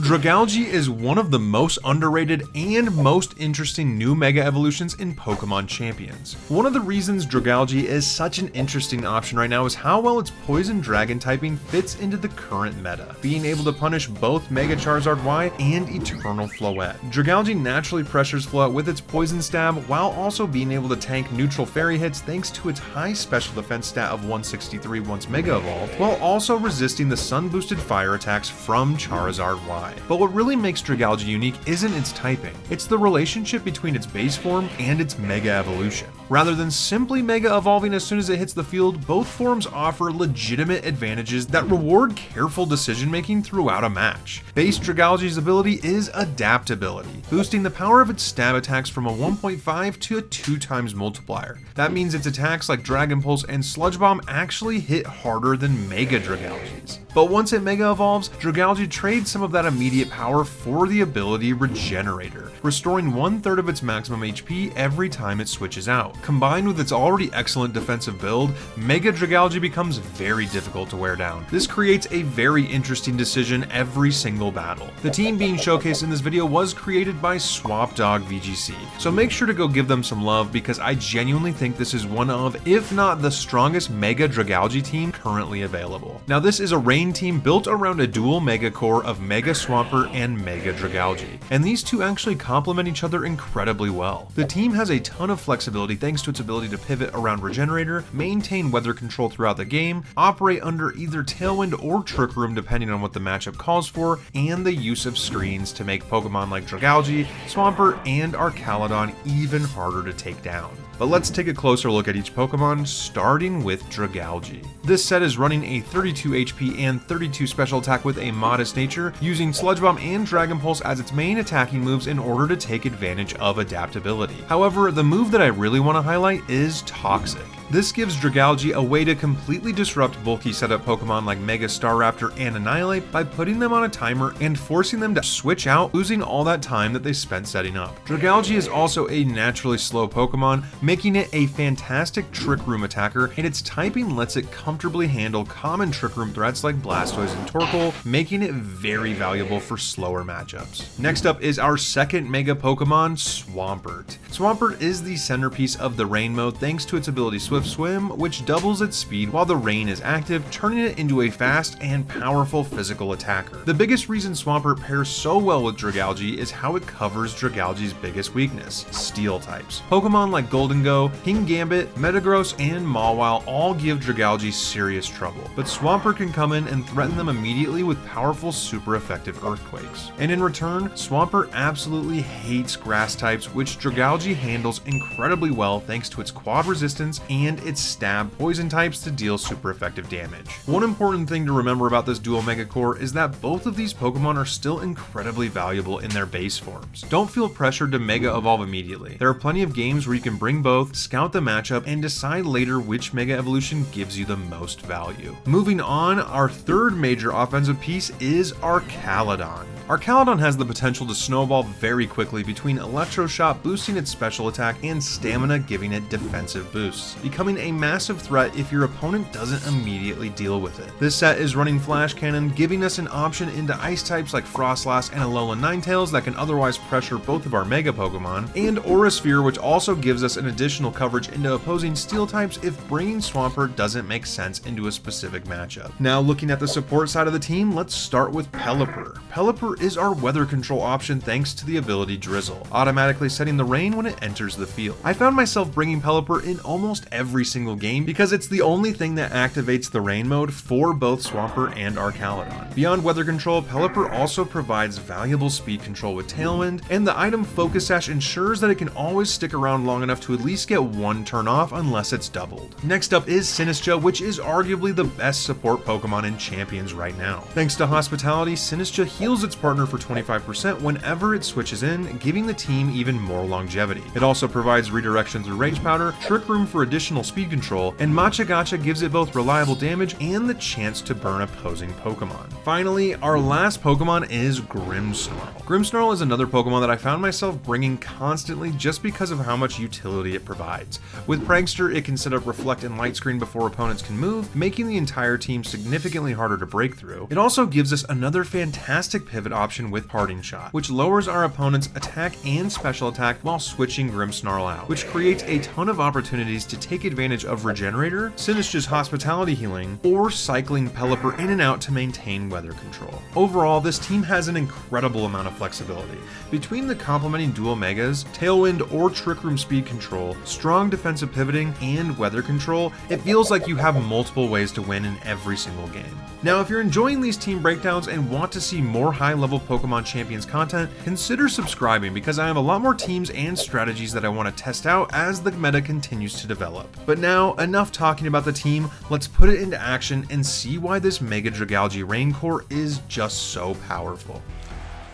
Dragalge is one of the most underrated and most interesting new Mega Evolutions in Pokémon Champions. One of the reasons Dragalge is such an interesting option right now is how well its Poison Dragon typing fits into the current meta, being able to punish both Mega Charizard Y and Eternal Floette. Dragalge naturally pressures Floette with its Poison Stab while also being able to tank neutral fairy hits thanks to its high special defense stat of 163 once Mega Evolved, while also resisting the Sun boosted fire attacks from Charizard Y. But what really makes Dragalge unique isn't its typing, it's the relationship between its base form and its Mega Evolution. Rather than simply Mega Evolving as soon as it hits the field, both forms offer legitimate advantages that reward careful decision making throughout a match. Base Dragalge's ability is Adaptability, boosting the power of its stab attacks from a 1.5 to a 2 times multiplier. That means its attacks like Dragon Pulse and Sludge Bomb actually hit harder than Mega Dragalge's. But once it Mega Evolves, Dragalge trades some of that immediate power for the ability Regenerator, restoring 1/3 of its maximum HP every time it switches out. Combined with its already excellent defensive build, Mega Dragalge becomes very difficult to wear down. This creates a very interesting decision every single battle. The team being showcased in this video was created by SwapDogVGC, so make sure to go give them some love because I genuinely think this is one of, if not the strongest Mega Dragalge team currently available. Now this is a Rain team built around a dual Mega Core of Mega Swampert and Mega Dragalge, and these two actually complement each other incredibly well. The team has a ton of flexibility thanks to its ability to pivot around Regenerator, maintain weather control throughout the game, operate under either Tailwind or Trick Room depending on what the matchup calls for, and the use of screens to make Pokemon like Dragalge, Swampert, and Archaludon even harder to take down. But let's take a closer look at each Pokemon, starting with Dragalge. This set is running a 32 HP and 32 special attack with a modest nature, using Sludge Bomb and Dragon Pulse as its main attacking moves in order to take advantage of Adaptability. However, the move that I really want to highlight is Toxic. This gives Dragalge a way to completely disrupt bulky setup Pokemon like Mega Staraptor and Annihilate by putting them on a timer and forcing them to switch out, losing all that time that they spent setting up. Dragalge is also a naturally slow Pokemon, making it a fantastic Trick Room attacker, and its typing lets it comfortably handle common Trick Room threats like Blastoise and Torkoal, making it very valuable for slower matchups. Next up is our second Mega Pokemon, Swampert. Swampert is the centerpiece of the Rain mode thanks to its ability Swift Swim, which doubles its speed while the Rain is active, turning it into a fast and powerful physical attacker. The biggest reason Swampert pairs so well with Dragalge is how it covers Dragalge's biggest weakness, Steel types. Pokemon like Gholdengo, Kingambit, Metagross, and Mawile all give Dragalge serious trouble, but Swampert can come in and threaten them immediately with powerful super effective Earthquakes. And in return, Swampert absolutely hates Grass types, which Dragalge handles incredibly well thanks to its quad resistance and its stab poison types to deal super effective damage. One important thing to remember about this dual Mega Core is that both of these Pokemon are still incredibly valuable in their base forms. Don't feel pressured to Mega Evolve immediately. There are plenty of games where you can bring both, scout the matchup, and decide later which Mega Evolution gives you the most value. Moving on, our third major offensive piece is Archaludon. Archaludon has the potential to snowball very quickly between Electroshock boosting its special attack and Stamina giving it defensive boosts, becoming a massive threat if your opponent doesn't immediately deal with it. This set is running Flash Cannon, giving us an option into ice types like Frostlass and Alolan Ninetales that can otherwise pressure both of our Mega Pokemon, and Aura Sphere, which also gives us an additional coverage into opposing Steel types if bringing Swampert doesn't make sense into a specific matchup. Now looking at the support side of the team, let's start with Pelipper. Pelipper is our weather control option thanks to the ability Drizzle, automatically setting the rain when it enters the field. I found myself bringing Pelipper in almost every single game because it's the only thing that activates the rain mode for both Swampert and Archaludon. Beyond weather control, Pelipper also provides valuable speed control with Tailwind, and the item Focus Sash ensures that it can always stick around long enough to at least get one turn off unless it's doubled. Next up is Sinistcha, which is arguably the best support Pokemon in Champions right now. Thanks to Hospitality, Sinistcha heals its partner for 25% whenever it switches in, giving the team even more longevity. It also provides redirection through Rage Powder, Trick Room for additional speed control, and Matcha Gotcha gives it both reliable damage and the chance to burn opposing Pokemon. Finally, our last Pokemon is Grimmsnarl. Grimmsnarl is another Pokemon that I found myself bringing constantly just because of how much utility it provides. With Prankster, it can set up Reflect and Light Screen before opponents can move, making the entire team significantly harder to break through. It also gives us another fantastic pivot option with Parting Shot, which lowers our opponent's attack and special attack while switching Grimmsnarl out, which creates a ton of opportunities to take advantage of Regenerator, Sinistra's Hospitality Healing, or cycling Pelipper in and out to maintain weather control. Overall, this team has an incredible amount of flexibility. Between the complementing dual megas, Tailwind or Trick Room speed control, strong defensive pivoting, and weather control, it feels like you have multiple ways to win in every single game. Now, if you're enjoying these team breakdowns and want to see more high-level Pokemon Champions content, consider subscribing because I have a lot more teams and strategies that I want to test out as the meta continues to develop. But now, enough talking about the team, let's put it into action and see why this Mega Dragalge Rain Core is just so powerful.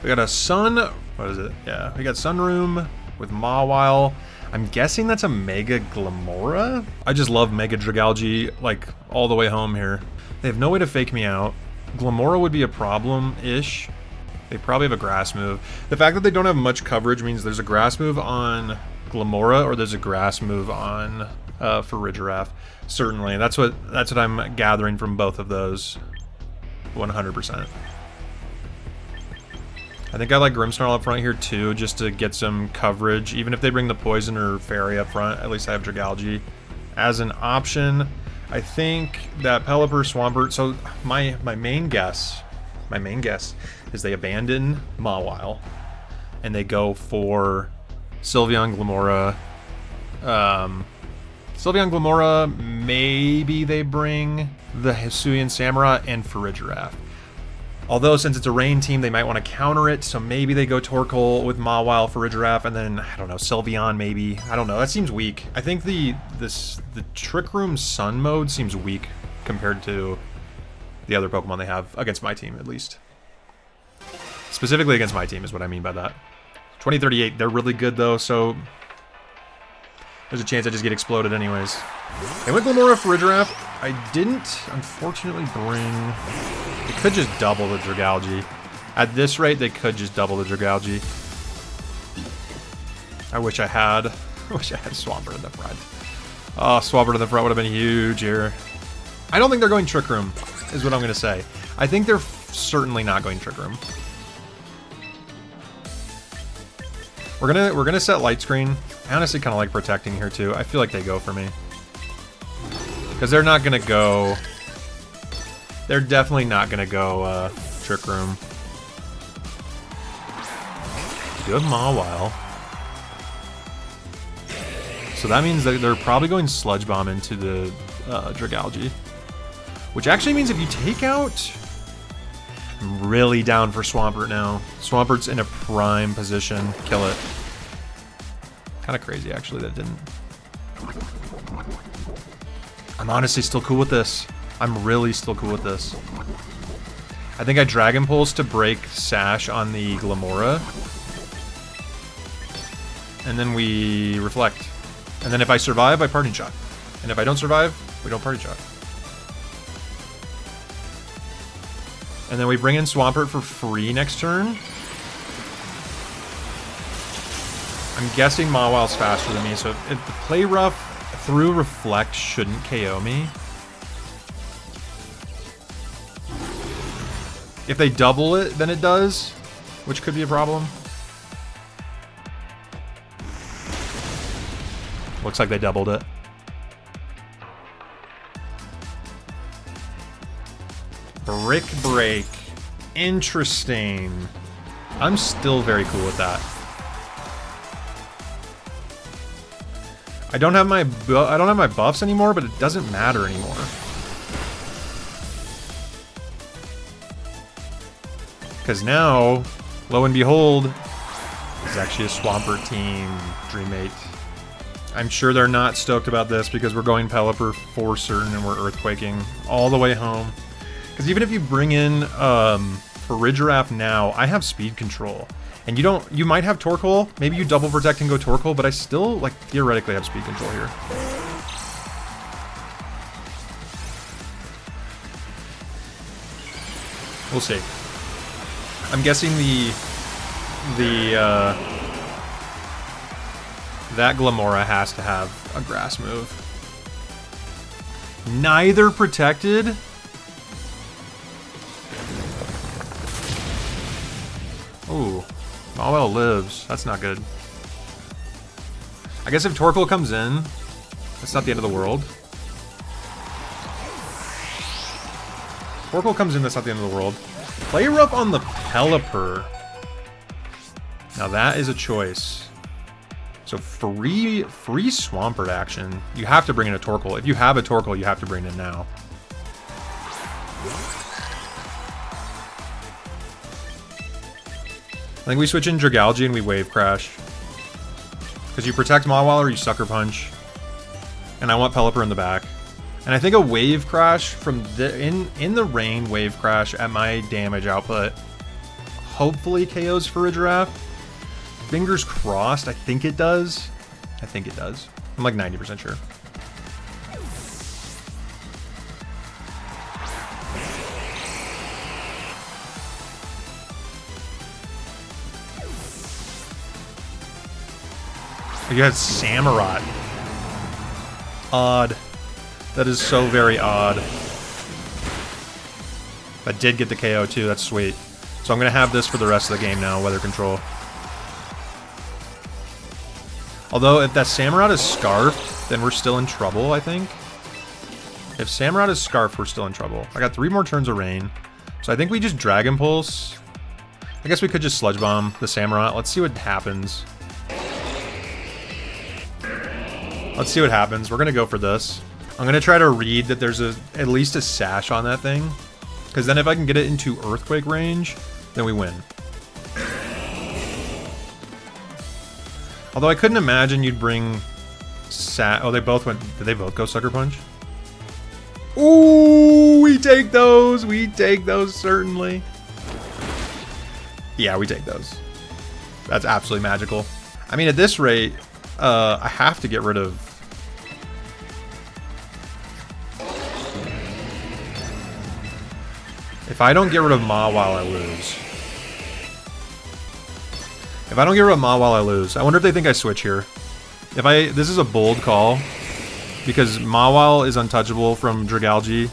We got a Sun, what is it? Yeah, we got Sunroom with Mawile. I'm guessing that's a Mega Glamora? I just love Mega Dragalge, like, all the way home here. They have no way to fake me out. Glamora would be a problem-ish. They probably have a grass move. The fact that they don't have much coverage means there's a grass move on Glamora or there's a grass move on Farigiraf. Certainly, that's what I'm gathering from both of those. 100%. I think I like Grimmsnarl up front here too, just to get some coverage. Even if they bring the Poison or Fairy up front, at least I have Dragalge as an option. I think that Pelipper, Swampert, so my main guess is they abandon Mawile and they go for Sylveon, Glamora. Sylveon, Glamora, maybe they bring the Hisuian Samurai and Farigiraf. Although, since it's a rain team, they might want to counter it, so maybe they go Torkoal with Mawile, Farigiraf, and then, I don't know, Sylveon maybe. I don't know, that seems weak. I think the Trick Room Sun mode seems weak compared to the other Pokemon they have, against my team, at least. Specifically against my team is what I mean by that. 2038, they're really good, though, so there's a chance I just get exploded anyways. And with Glamora, Farigiraf, I didn't, unfortunately, bring... They could just double the Dragalge. At this rate, they could just double the Dragalge. I wish I had Swampert in the front. Oh, Swampert in the front would have been huge here. I don't think they're going Trick Room, is what I'm going to say. I think they're certainly not going Trick Room. We're gonna set Light Screen. I honestly kind of like protecting here too. I feel like they go for me. Because they're not going to go... They're definitely not going to go Trick Room. We do have Mawile. So that means that they're probably going Sludge Bomb into the Dragalge. Which actually means if you take out... I'm really down for Swampert now. Swampert's in a prime position. Kill it. Kind of crazy, actually, that it didn't. I'm honestly still cool with this. I'm really still cool with this. I think I Dragon Pulse to break Sash on the Glamora. And then we Reflect. And then if I survive, I Parting Shot. And if I don't survive, we don't Parting Shot. And then we bring in Swampert for free next turn. I'm guessing Mawile's faster than me, so if the Play Rough through Reflect shouldn't KO me. If they double it, then it does, which could be a problem. Looks like they doubled it. Brick Break. Interesting. I'm still very cool with that. I don't have my buffs anymore, but it doesn't matter anymore. Because now, lo and behold, it's actually a Swampert team, Dreammate. I'm sure they're not stoked about this because we're going Pelipper for certain and we're Earthquaking all the way home. Because even if you bring in Farigiraf now, I have speed control. And you might have Torkoal, maybe you double protect and go Torkoal, but I still, like, theoretically have speed control here. We'll see. I'm guessing that Glamora has to have a grass move. Neither protected. Ooh. Mawile lives. That's not good. I guess if Torkoal comes in, that's not the end of the world. Torkoal comes in, that's not the end of the world. Play rough on the Pelipper. Now that is a choice. So free Swampert action. You have to bring in a Torkoal. If you have a Torkoal, you have to bring it in now. I think we switch in Dragalge and we Wave Crash. Because you protect Mawile or you Sucker Punch. And I want Pelipper in the back. And I think a Wave Crash from the in the rain Wave Crash at my damage output hopefully KOs for a Giraffe. Fingers crossed. I think it does. I think it does. I'm like 90% sure. You had Samurott. Odd. That is so very odd. That did get the KO too. That's sweet. So I'm going to have this for the rest of the game now, Weather Control. Although, if that Samurott is Scarfed, then we're still in trouble, I think. If Samurott is Scarfed, we're still in trouble. I got 3 more turns of Rain. So I think we just Dragon Pulse. I guess we could just Sludge Bomb the Samurott. Let's see what happens. Let's see what happens. We're going to go for this. I'm going to try to read that there's at least a Sash on that thing. Because then if I can get it into Earthquake range, then we win. Although I couldn't imagine you'd bring Oh, they both went... Did they both go Sucker Punch? Ooh, we take those. We take those, certainly. Yeah, we take those. That's absolutely magical. I mean, at this rate, I have to get rid of... If I don't get rid of Mawile, I lose. If I don't get rid of Mawile, I lose. I wonder if they think I switch here. This is a bold call. Because Mawile is untouchable from Dragalge.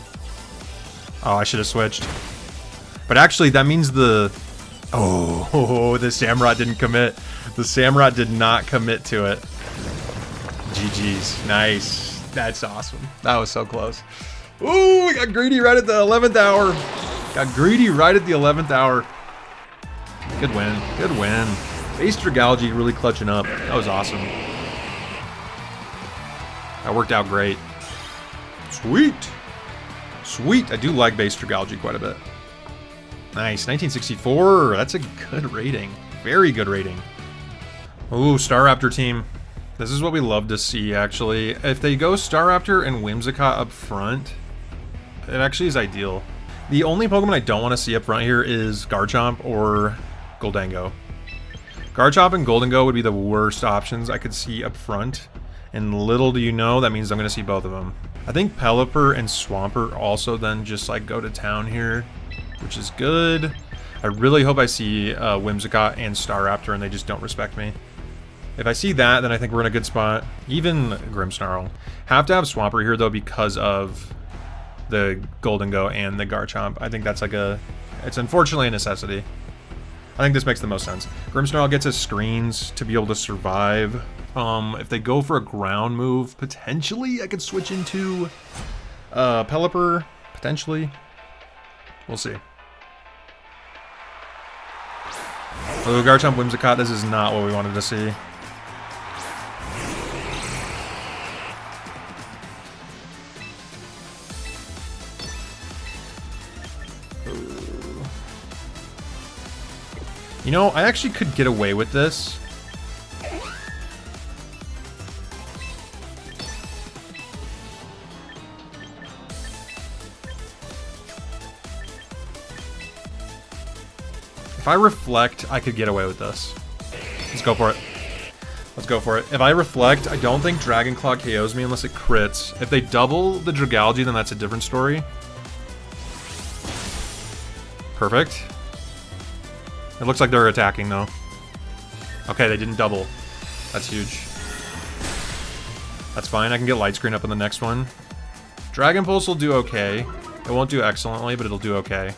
Oh, I should have switched. But actually, that means the... Oh, the Samurott didn't commit. The Samurott did not commit to it. GG's. Nice. That's awesome. That was so close. Ooh, we got greedy right at the 11th hour. Got greedy right at the 11th hour. Good win. Good win. Base Dragalge really clutching up. That was awesome. That worked out great. Sweet. Sweet. I do like base Dragalge quite a bit. Nice. 1964. That's a good rating. Very good rating. Ooh, Staraptor team. This is what we love to see, actually. If they go Staraptor and Whimsicott up front, it actually is ideal. The only Pokemon I don't want to see up front here is Garchomp or Gholdengo. Garchomp and Gholdengo would be the worst options I could see up front. And little do you know, that means I'm going to see both of them. I think Pelipper and Swampert also then just like go to town here, which is good. I really hope I see Whimsicott and Staraptor and they just don't respect me. If I see that, then I think we're in a good spot. Even Grimmsnarl. Have to have Swampert here though because of the Gholdengo and the Garchomp. I think that's like it's unfortunately a necessity. I think this makes the most sense. Grimmsnarl gets his screens to be able to survive. If they go for a ground move, potentially I could switch into Pelipper. Potentially. We'll see. Oh, Garchomp Whimsicott, this is not what we wanted to see. You know, I actually could get away with this. If I reflect, I could get away with this. Let's go for it. Let's go for it. If I reflect, I don't think Dragon Claw KOs me unless it crits. If they double the Dragalge, then that's a different story. Perfect. It looks like they're attacking, though. Okay, they didn't double. That's huge. That's fine. I can get Light Screen up in the next one. Dragon Pulse will do okay. It won't do excellently, but it'll do okay.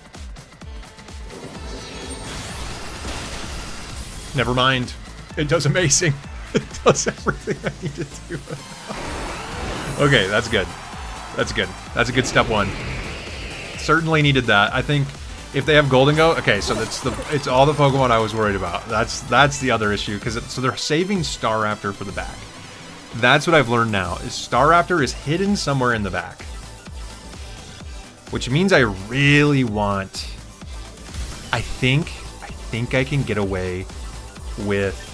Never mind. It does amazing. It does everything I need to do. Okay, that's good. That's good. That's a good step one. Certainly needed that. I think if they have Gholdengo, okay, so it's all the Pokemon I was worried about. That's the other issue, because so they're saving Staraptor for the back. That's what I've learned now, is Staraptor is hidden somewhere in the back. Which means I really want... I think I can get away with...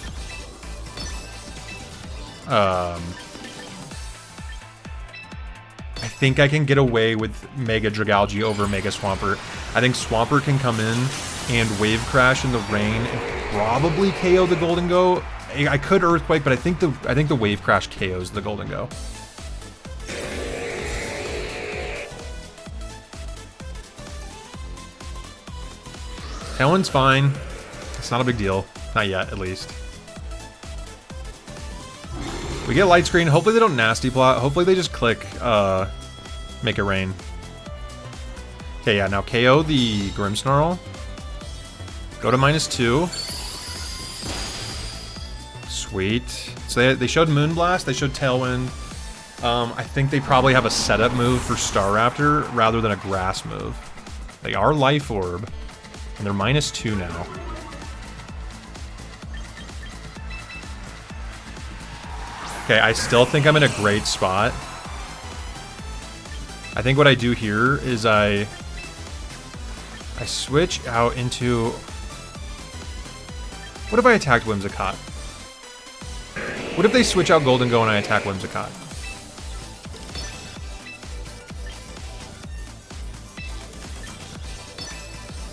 I think I can get away with Mega Dragalge over Mega Swampert. I think Swampert can come in and Wave Crash in the rain and probably KO the Gholdengo. I could Earthquake, but I think the Wave Crash KOs the Gholdengo. Tailwind's fine. It's not a big deal. Not yet, at least. We get Light Screen. Hopefully they don't Nasty Plot. Hopefully they just click Make It Rain. Okay, yeah, now KO the Grimmsnarl. Go to -2. Sweet. So they showed Moonblast, they showed Tailwind. I think they probably have a setup move for Staraptor rather than a grass move. They are Life Orb, and they're -2 now. Okay, I still think I'm in a great spot. I think what I do here is I switch out into... What if I attacked Whimsicott? What if they switch out Gholdengo and I attack Whimsicott?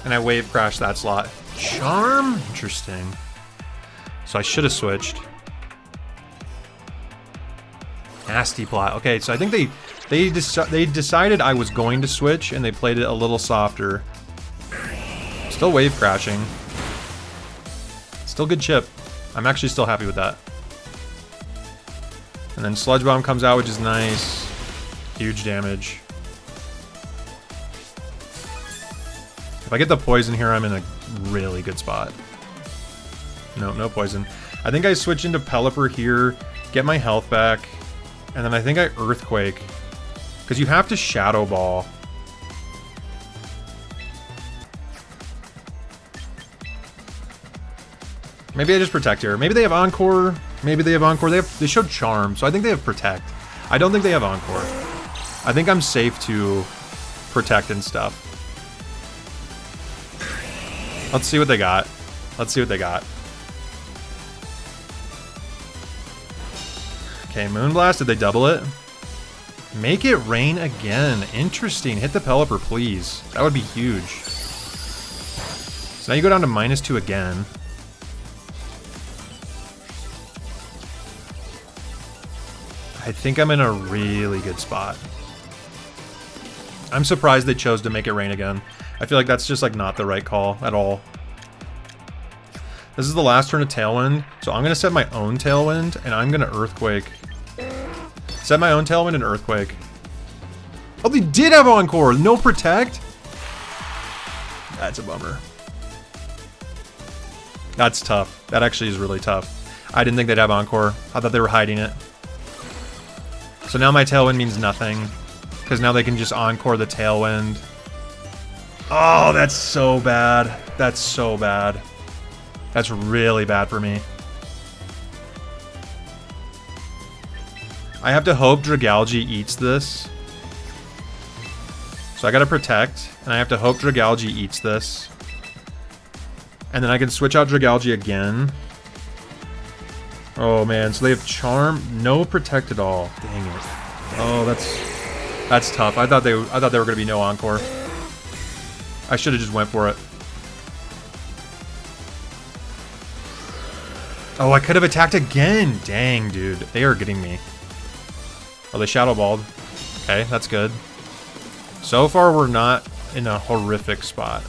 And I Wave Crash that slot. Charm? Interesting. So I should have switched. Nasty Plot. Okay, so I think they decided I was going to switch, and they played it a little softer. Still Wave Crashing. Still good chip. I'm actually still happy with that. And then Sludge Bomb comes out, which is nice. Huge damage. If I get the poison here, I'm in a really good spot. No, no poison. I think I switch into Pelipper here, get my health back. And then I think I Earthquake. Because you have to Shadow Ball. Maybe I just Protect here. Maybe they have Encore. Maybe they have Encore. They showed Charm, so I think they have Protect. I don't think they have Encore. I think I'm safe to Protect and stuff. Let's see what they got. Let's see what they got. Okay, Moonblast, did they double it? Make it rain again. Interesting. Hit the Pelipper, please. That would be huge. So now you go down to -2 again. I think I'm in a really good spot. I'm surprised they chose to make it rain again. I feel like that's just like not the right call at all. This is the last turn of Tailwind, so I'm going to set my own Tailwind, and I'm going to Earthquake. Set my own Tailwind and Earthquake. Oh, they did have Encore! No Protect? That's a bummer. That's tough. That actually is really tough. I didn't think they'd have Encore. I thought they were hiding it. So now my Tailwind means nothing, because now they can just Encore the Tailwind. Oh, that's so bad. That's so bad. That's really bad for me. I have to hope Dragalge eats this. So I gotta Protect, and I have to hope Dragalge eats this. And then I can switch out Dragalge again. Oh man, so they have Charm, no Protect at all. Dang it. Oh, that's tough. I thought they were gonna be no Encore. I should have just went for it. Oh, I could have attacked again. Dang, dude. They are getting me. Oh, they Shadow Balled. Okay, that's good. So far, we're not in a horrific spot.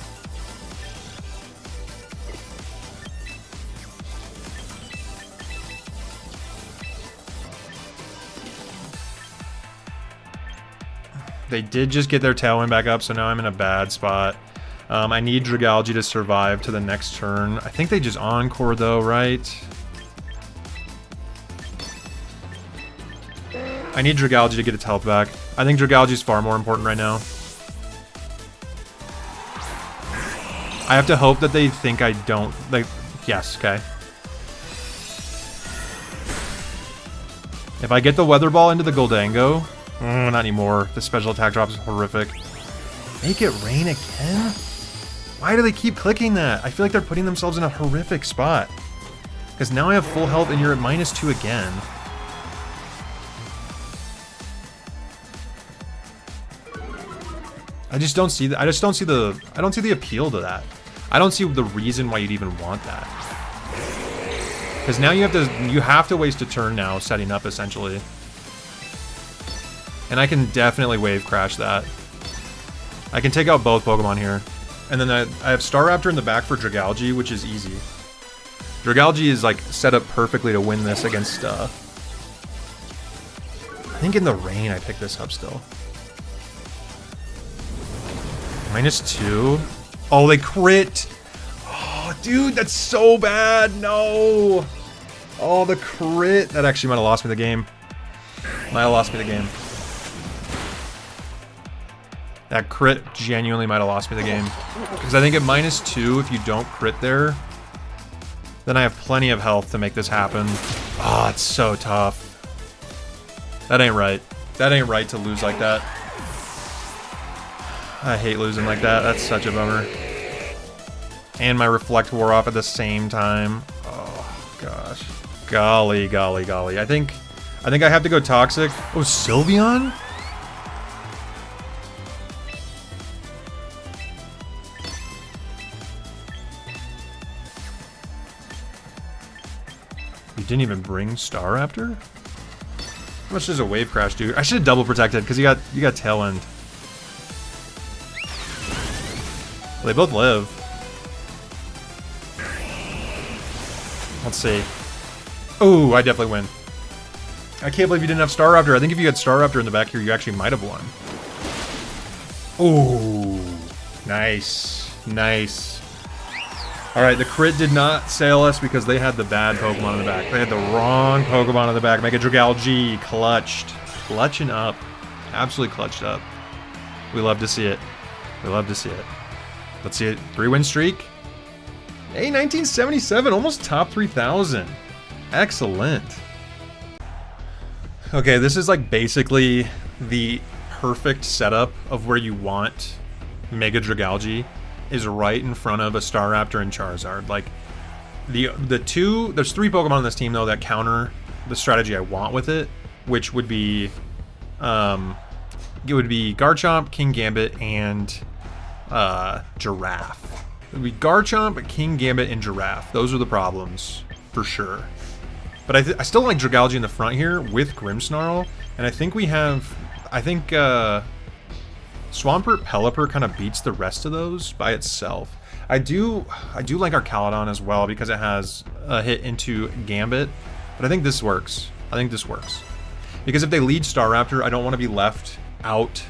They did just get their Tailwind back up, so now I'm in a bad spot. I need Dragalge to survive to the next turn. I think they just Encore though, right? I need Dragalge to get its health back. I think Dragalge is far more important right now. I have to hope that they think I don't... Like, yes, okay. If I get the Weather Ball into the Gholdengo... not anymore. The special attack drop is horrific. Make it rain again? Why do they keep clicking that? I feel like they're putting themselves in a horrific spot. Because now I have full health and you're at -2 again. I just don't see the I don't see the appeal to that. I don't see the reason why you'd even want that. Because now you have to waste a turn now setting up essentially. And I can definitely wave crash that. I can take out both Pokemon here. And then I have Staraptor in the back for Dragalge, which is easy. Dragalge is like set up perfectly to win this against I think in the rain I pick this up still. -2. Oh, they crit. Oh, dude, that's so bad. No. Oh, the crit. That actually might have lost me the game. Might have lost me the game. That crit genuinely might have lost me the game. Because I think at -2, if you don't crit there, then I have plenty of health to make this happen. Oh, it's so tough. That ain't right. That ain't right to lose like that. I hate losing like that. That's such a bummer. And my Reflect wore off at the same time. Oh, gosh. Golly, golly, golly. I think I have to go Toxic. Oh, Sylveon? You didn't even bring Staraptor? How much does a Wave Crash do? I should have double protected because you got Tailwind. They both live. Let's see. Oh, I definitely win. I can't believe you didn't have Staraptor. I think if you had Staraptor in the back here, you actually might have won. Oh, nice. Nice. Alright, the crit did not sail us because they had the bad Pokemon in the back. They had the wrong Pokemon in the back. Mega Dragalge clutched. Clutching up. Absolutely clutched up. We love to see it. We love to see it. Let's see it. 3-win streak. Hey, 1977, almost top 3,000. Excellent. Okay, this is like basically the perfect setup of where you want Mega Dragalge is right in front of a Staraptor and Charizard. Like the two, there's 3 Pokemon on this team though that counter the strategy I want with it, which would be it would be Garchomp, King Gambit, and Giraffe. It would be Garchomp, King Gambit, and Giraffe. Those are the problems, for sure. But I still like Dragalge in the front here with Grimmsnarl, and I think we have... I think Swampert Pelipper kind of beats the rest of those by itself. I do like our Caladon as well because it has a hit into Gambit, but I think this works. I think this works. Because if they lead Staraptor, I don't want to be left out.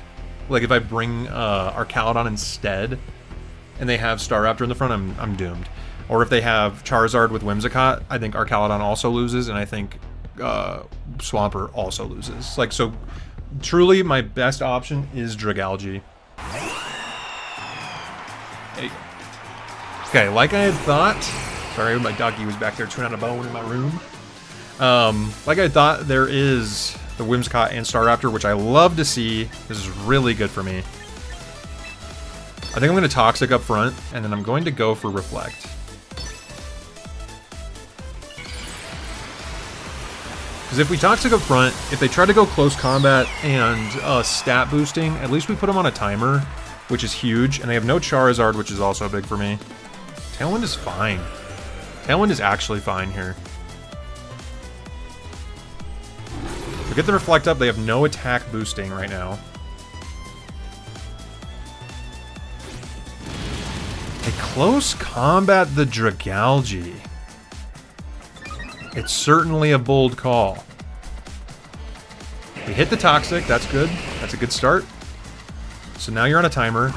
Like if I bring our Caladon instead, and they have Staraptor in the front, I'm doomed. Or if they have Charizard with Whimsicott, I think our Caladon also loses, and I think Swampert also loses. Like, so truly my best option is Dragalge. There you go. Okay, like I had thought, sorry, my doggy was back there chewing on a bone in my room. Like I thought, there is the Whimsicott and Staraptor, which I love to see. This is really good for me. I think I'm going to Toxic up front, and then I'm going to go for Reflect. Because if we Toxic up front, if they try to go close combat and stat boosting, at least we put them on a timer, which is huge, and they have no Charizard, which is also big for me. Tailwind is fine. Tailwind is actually fine here. We get the Reflect up, they have no attack boosting right now. They close combat the Dragalge. It's certainly a bold call. We hit the Toxic, that's good. That's a good start. So now you're on a timer.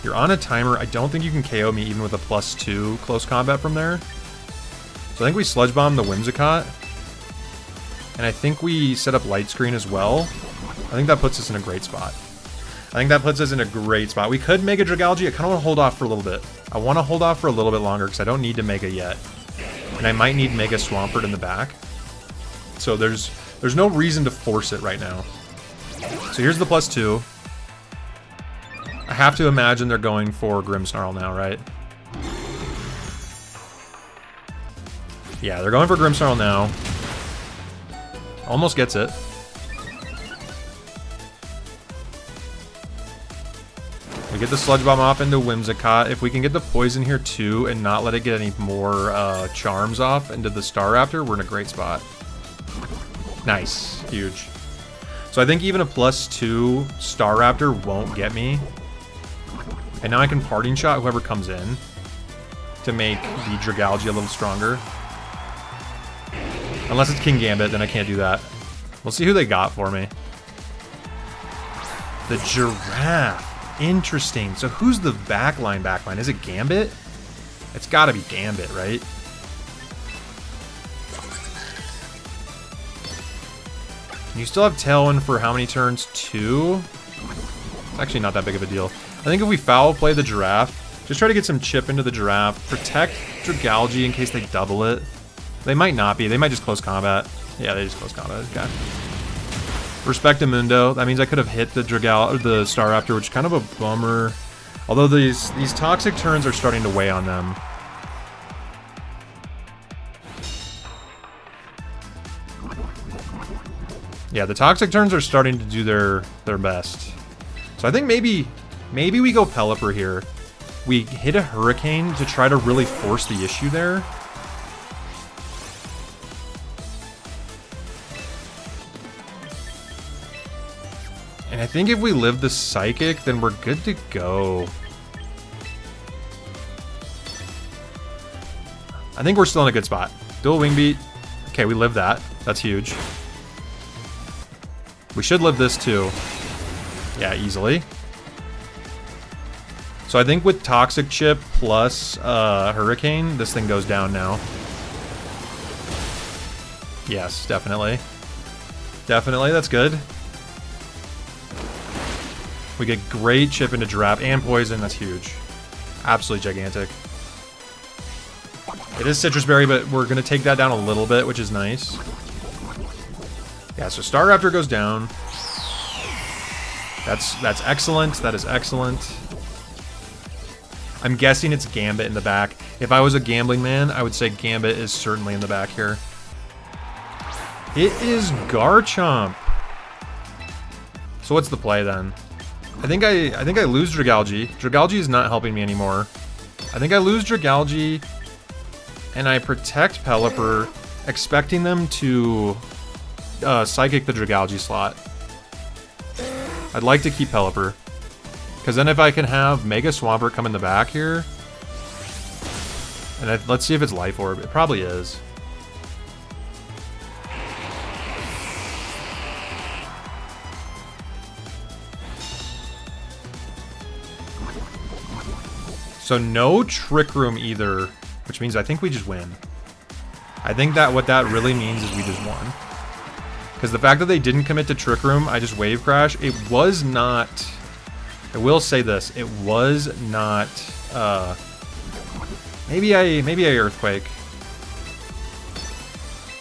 You're on a timer. I don't think you can KO me even with a +2 close combat from there. So I think we Sludge Bomb the Whimsicott. And I think we set up Light Screen as well. I think that puts us in a great spot. We could Mega Dragalge. I kind of want to hold off for a little bit. I want to hold off for a little bit longer because I don't need to Mega yet. And I might need Mega Swampert in the back. So there's no reason to force it right now. So here's the +2. I have to imagine they're going for Grimmsnarl now, right? Yeah, they're going for Grimmsnarl now. Almost gets it. We get the Sludge Bomb off into Whimsicott. If we can get the Poison here too and not let it get any more charms off into the Staraptor, we're in a great spot. Nice. Huge. So I think even a +2 Staraptor won't get me. And now I can Parting Shot whoever comes in to make the Dragalge a little stronger. Unless it's King Gambit, then I can't do that. We'll see who they got for me. The Giraffe. Interesting. So who's the backline? Is it Gambit? It's gotta be Gambit, right? You still have Tailwind for how many turns? 2? It's actually not that big of a deal. I think if we foul play the Giraffe, just try to get some chip into the Giraffe, protect Dragalge in case they double it. They might not be. They might just close combat. Yeah, they just close combat. Okay. Respectamundo. That means I could have hit the Staraptor, which is kind of a bummer. Although these toxic turns are starting to weigh on them. Yeah, the toxic turns are starting to do their best. So I think maybe we go Pelipper here. We hit a Hurricane to try to really force the issue there. And I think if we live the Psychic, then we're good to go. I think we're still in a good spot. Dual Wing Beat. Okay, we live that. That's huge. We should live this too. Yeah, easily. So I think with Toxic Chip plus Hurricane, this thing goes down now. Yes, definitely. Definitely, that's good. We get great chip into Giraffe and Poison, that's huge. Absolutely gigantic. It is Citrus Berry, but we're going to take that down a little bit, which is nice. Yeah, so Staraptor goes down. That's excellent. That is excellent. I'm guessing it's Gambit in the back. If I was a gambling man, I would say Gambit is certainly in the back here. It is Garchomp. So what's the play then? I think I lose Dragalge. Dragalge is not helping me anymore. I think I lose Dragalge, and I protect Pelipper, expecting them to Psychic the Dragalge slot. I'd like to keep Pelipper, because then if I can have Mega Swampert come in the back here, and let's see if it's Life Orb. It probably is. So no Trick Room either, which means I think we just win. I think that what that really means is we just won. Because the fact that they didn't commit to Trick Room, I just Wave Crash. It was not... I will say this. It was not... Maybe I Earthquake.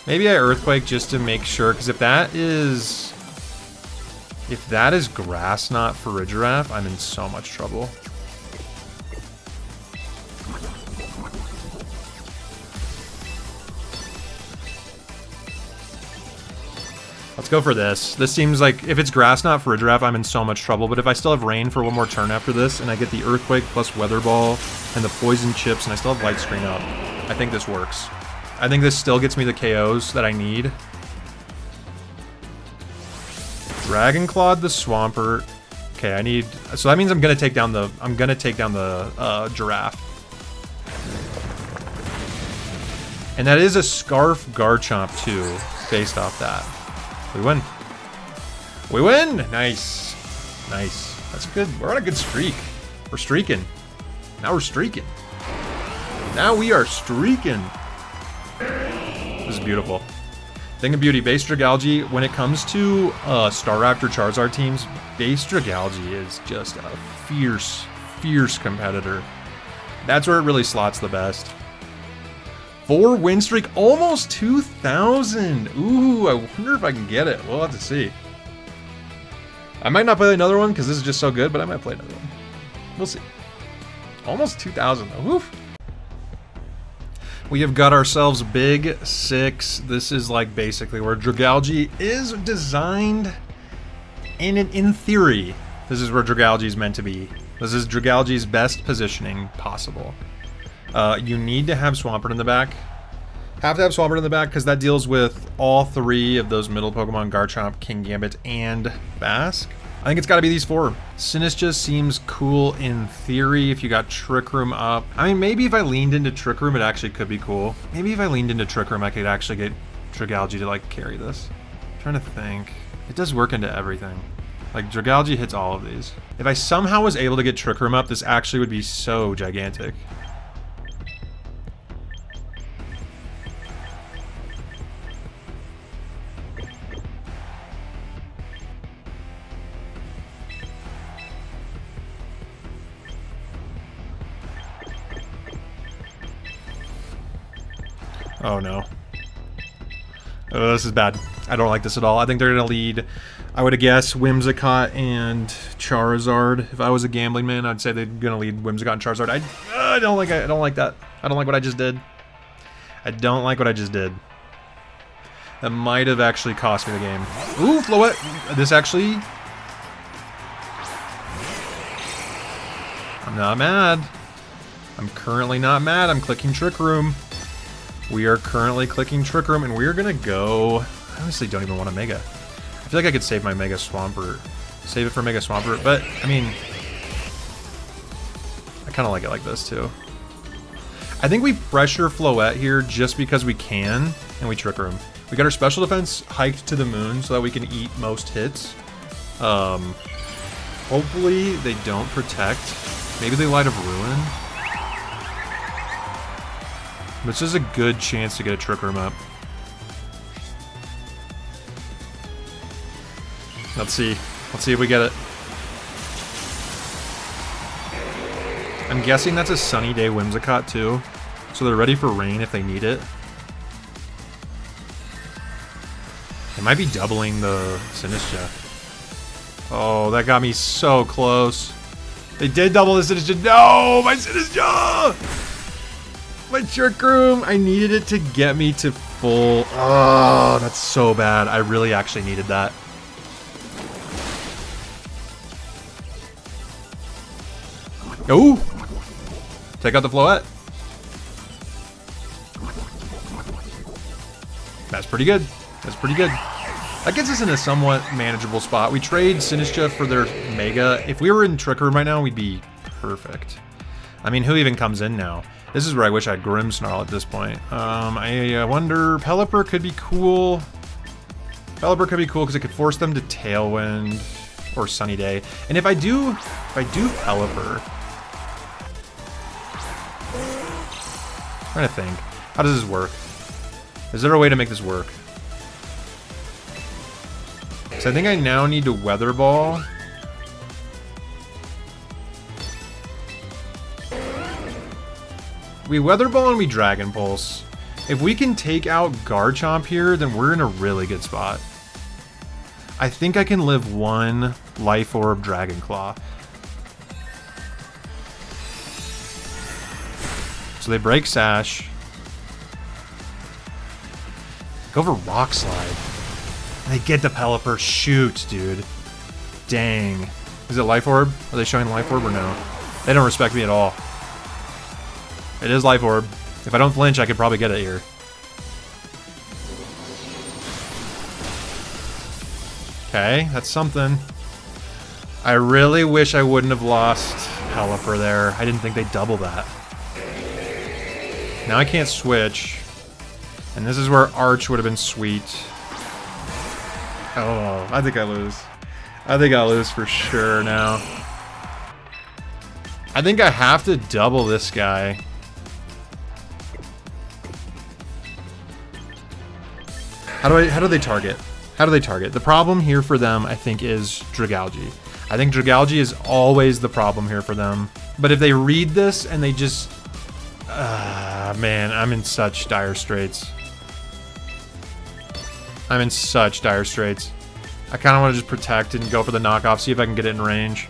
Maybe I Earthquake just to make sure, because if that is Grass Knot for Regenerator, I'm in so much trouble. Let's go for this. This seems like, if it's Grass Knot for Regenerator, I'm in so much trouble, but if I still have Rain for one more turn after this, and I get the Earthquake plus Weather Ball, and the Poison Chips, and I still have Light Screen up, I think this works. I think this still gets me the KOs that I need. Dragon Clawed the Swampert. Okay, I need... So that means I'm gonna take down the... Giraffe. And that is a Scarf Garchomp too, based off that. We win. We win! Nice. Nice. That's good. We're on a good streak. We're streaking. Now we're streaking. Now we are streaking. This is beautiful. Thing of beauty, base Dragalge, when it comes to Staraptor Charizard teams, base Dragalge is just a fierce, fierce competitor. That's where it really slots the best. 4 win streak, almost 2,000. Ooh, I wonder if I can get it. We'll have to see. I might not play another one because this is just so good, but I might play another one. We'll see. Almost 2,000 though. Woof. We have got ourselves Big 6. This is like basically where Dragalge is designed. And in theory, this is where Dragalge is meant to be. This is Dragalge's best positioning possible. You need to have Swampert in the back. Have to have Swampert in the back because that deals with all 3 of those middle Pokemon, Garchomp, Kingambit, and Basque. I think it's got to be these 4. Sinistcha seems cool in theory if you got Trick Room up. I mean, maybe if I leaned into Trick Room, it actually could be cool. Maybe if I leaned into Trick Room, I could actually get Dragalge to, like, carry this. I'm trying to think. It does work into everything. Like, Dragalge hits all of these. If I somehow was able to get Trick Room up, this actually would be so gigantic. Oh no. Oh, this is bad. I don't like this at all. I think they're going to lead, I would have guessed, Whimsicott and Charizard. If I was a gambling man, I'd say they're going to lead Whimsicott and Charizard. I don't like that. I don't like what I just did. I don't like what I just did. That might have actually cost me the game. Ooh, Floette. This actually... I'm not mad. I'm currently not mad. I'm clicking Trick Room. We are currently clicking Trick Room, and we are going to go... I honestly don't even want a Mega. I feel like I could save my Mega Swampert. Save it for Mega Swampert, but, I mean... I kind of like it like this, too. I think we pressure Floette here just because we can, and we Trick Room. We got our special defense hiked to the moon so that we can eat most hits. Hopefully they don't protect. Maybe they Light of Ruin. This is a good chance to get a Trick Room up. Let's see. Let's see if we get it. I'm guessing that's a sunny day Whimsicott too. So they're ready for rain if they need it. They might be doubling the Sinistcha. Oh, that got me so close. They did double the Sinistcha. No, my Sinistcha! My Trick Room! I needed it to get me to full... Oh, that's so bad. I really actually needed that. Oh! Take out the Floette. That's pretty good. That's pretty good. That gets us in a somewhat manageable spot. We trade Sinistcha for their Mega. If we were in Trick Room right now, we'd be perfect. I mean, who even comes in now? This is where I wish I had Grimmsnarl at this point. I wonder... Pelipper could be cool. Pelipper could be cool because it could force them to Tailwind or Sunny Day. And if I do Pelipper... I'm trying to think. How does this work? Is there a way to make this work? Because I think I now need to Weather Ball. We Weather Ball and we Dragon Pulse. If we can take out Garchomp here, then we're in a really good spot. I think I can live one Life Orb Dragon Claw. So they break Sash. Go for Rock Slide. And they get the Pelipper. Shoot, dude. Dang. Is it Life Orb? Are they showing Life Orb or no? They don't respect me at all. It is Life Orb. If I don't flinch, I could probably get it here. Okay, that's something. I really wish I wouldn't have lost Pelipper there. I didn't think they'd double that. Now I can't switch. And this is where Arch would have been sweet. Oh, I think I lose. I think I lose for sure now. I think I have to double this guy. How do they target? How do they target? The problem here for them, I think, is Dragalge. I think Dragalge is always the problem here for them. But if they read this and they just... man, I'm in such dire straits. I'm in such dire straits. I kind of want to just protect and go for the knockoff, see if I can get it in range.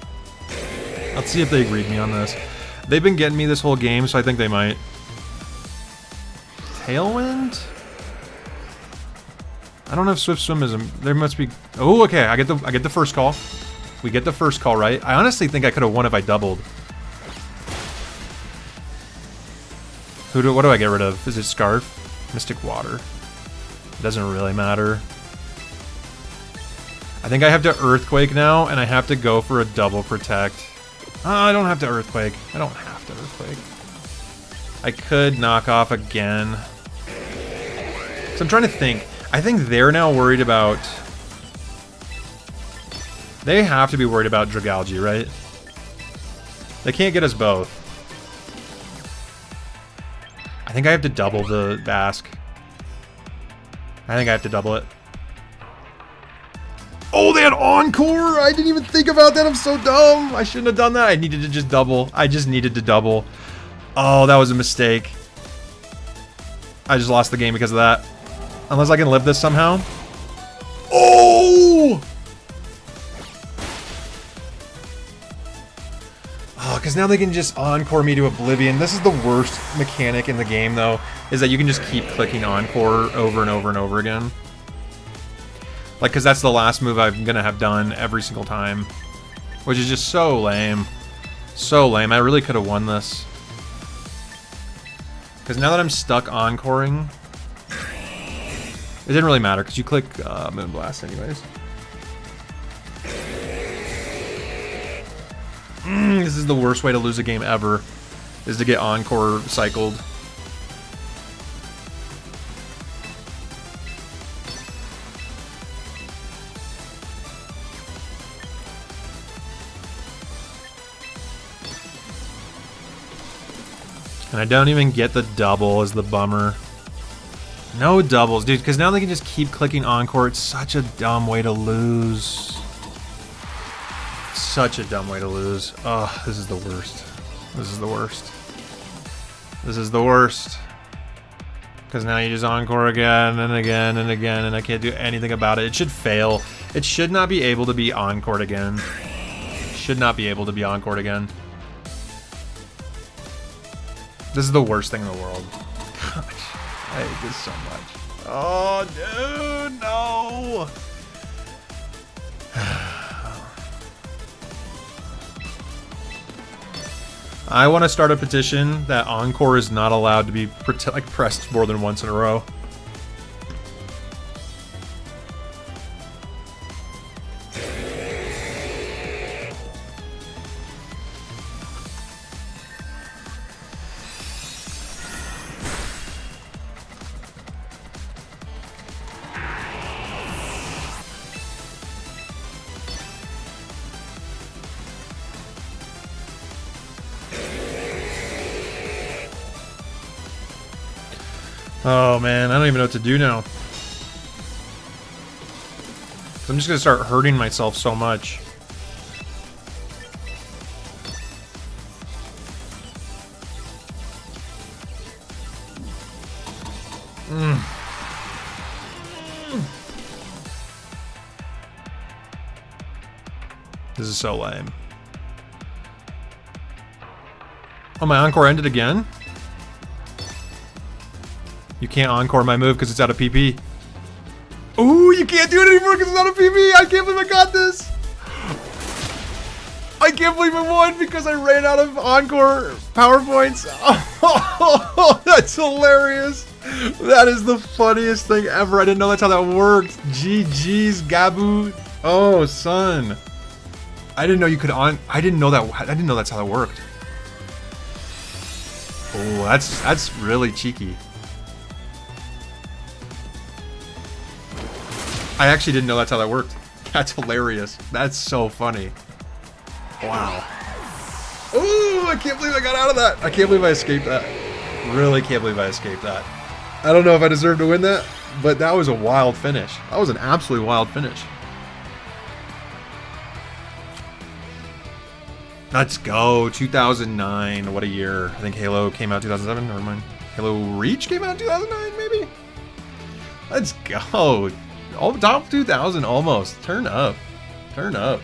Let's see if they read me on this. They've been getting me this whole game, so I think they might. Tailwind? I don't have Swift Swim as a... There must be... Oh, okay, I get the first call. We get the first call, right? I honestly think I could have won if I doubled. What do I get rid of? Is it Scarf? Mystic Water. It doesn't really matter. I think I have to Earthquake now, and I have to go for a double protect. I don't have to Earthquake. I don't have to Earthquake. I could knock off again. So I'm trying to think. I think they're now worried about... They have to be worried about Dragalge, right? They can't get us both. I think I have to double the Ask. I think I have to double it. Oh, they had Encore! I didn't even think about that. I'm so dumb. I shouldn't have done that. I needed to just double. I just needed to double. Oh, that was a mistake. I just lost the game because of that. Unless I can live this somehow. Oh! Oh, because now they can just Encore me to oblivion. This is the worst mechanic in the game, though, is that you can just keep clicking Encore over and over and over again. Like, because that's the last move I'm going to have done every single time. Which is just so lame. So lame. I really could have won this. Because now that I'm stuck Encoring... It didn't really matter, because you click Moonblast anyways. This is the worst way to lose a game ever, is to get Encore cycled. And I don't even get the double, is the bummer. No doubles, dude, because now they can just keep clicking Encore. It's such a dumb way to lose. Such a dumb way to lose. Oh, this is the worst. This is the worst. This is the worst. Because now you just Encore again and again and again, and I can't do anything about it. It should fail. It should not be able to be Encored again. Should not be able to be Encored again. This is the worst thing in the world. Gosh, I hate this so much. Oh, dude, no. I want to start a petition that Encore is not allowed to be pressed more than once in a row. Oh man, I don't even know what to do now. I'm just gonna start hurting myself so much. This is so lame. Oh, my Encore ended again? You can't Encore my move because it's out of PP. Ooh, you can't do it anymore because it's out of PP. I can't believe I got this. I can't believe I won because I ran out of Encore PowerPoints. Oh, that's hilarious. That is the funniest thing ever. I didn't know that's how that worked. GG's, Gabu. Oh, son. I didn't know you could I didn't know that's how that worked. Oh, that's really cheeky. I actually didn't know that's how that worked. That's hilarious. That's so funny. Wow. Ooh, I can't believe I got out of that. I can't believe I escaped that. Really can't believe I escaped that. I don't know if I deserve to win that, but that was a wild finish. That was an absolutely wild finish. Let's go. 2009. What a year. I think Halo came out 2007. Never mind. Halo Reach came out 2009, maybe? Let's go. Top 2000 almost. Turn up. Turn up.